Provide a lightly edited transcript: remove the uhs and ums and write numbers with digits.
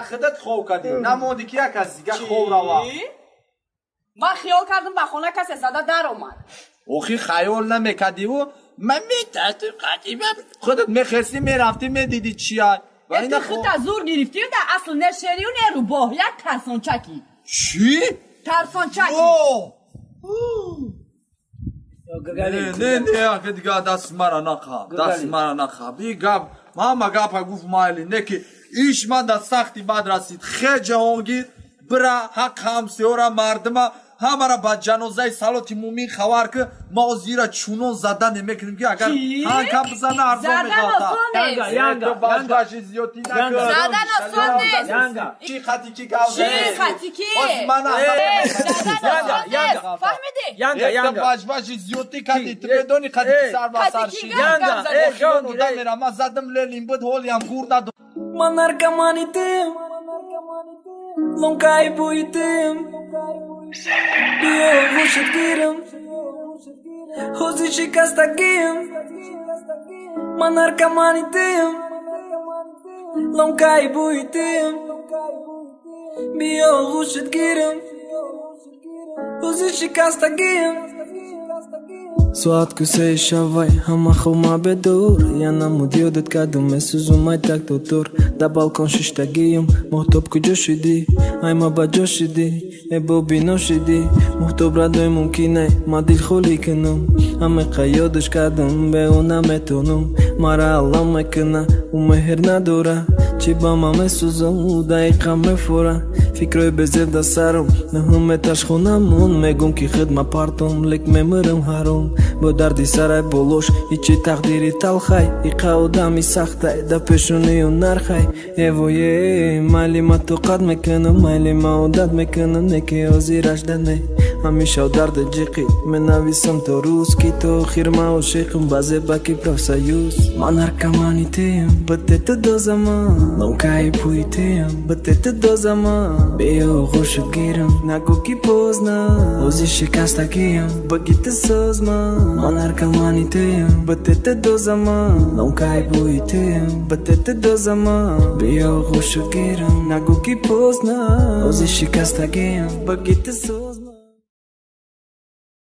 خودت خوب کردی نموندی که یک از دیگه خوب روا من خیال کردم به خونه کسی زده در اومد اوخی خیال نمیکردی و من میتردم قدیمم خودت میخستی میرفتی میدیدی چی های تو خود از زور گرفتی و در اصل نشری و نرو با یک ترسانچکی چی؟ ترسانچکی نه که دیگه دست مرا نخواه بیگم ماما گپا گفت مایلی نه که ایش من در سختی بد رسید خیلی جهانگیر برا حق همسیورا مردم همه را با جنازه سلاتی مومین خوار که ما زیرا چونون زدن نمیکنیم که اگر هنگم بزنه ارزان میگاتا ینگا باشی زیادی نکن زدن آسان نیست چی خطی کی گوزه خطی کی ینگا فهمیدی باشی زیادی کدی تو بدونی کدی سر با سر شید ینگا من زدم لیلیم بود هولیم گور ندو من narcomanitym Ląkaj bujtym Biyo şirkirim Hozi şikastagim Man narcomanitym Ląkaj bujtym Biyo şirkirim Hozi şikastagim Słodko se szawaj, hama choma bedur Ja namud jodet kadum mesuzumaj tak tutur Da balkon shishtagiyum Mohtob ku joshidi Ayma ba joshidi Ebo binoshidi Mohtob radoy mumkinay Ma dil kholi kanum Ame qayodesh kadum Be una metunum Mara Allah mekana U meher nadora Chiba ma mesuzum Daiqa mefura Fikroy bezev da sarum Nahum etash khunamun Megum ki khidma partum Lek memerim harum با دردی سرای بولوش هیچی تقدیری تلخای ایقا و دمی سختای دا پیشونی و نرخای ایویه مالی ما تو قد میکنم مالی ما و داد میکنم نکی و زیرش دنه همیشه و درد جیقی من نویسم تو روز کی تو خیر ما و شیخم بازه باکی پروسایوز من narcomanitym بده تو دو زمان لونکای پویتیم بده تو دو زمان بیو خوشت گیرم نگو کی پوزنا اوزی شکستگیم بگیت سازمان من narcomanitym بده تو دو زمان لونکای پویتیم بده تو دو زمان بیو خوشت گیرم نگو کی پوزنا اوزی شکستگیم بگیت سازمان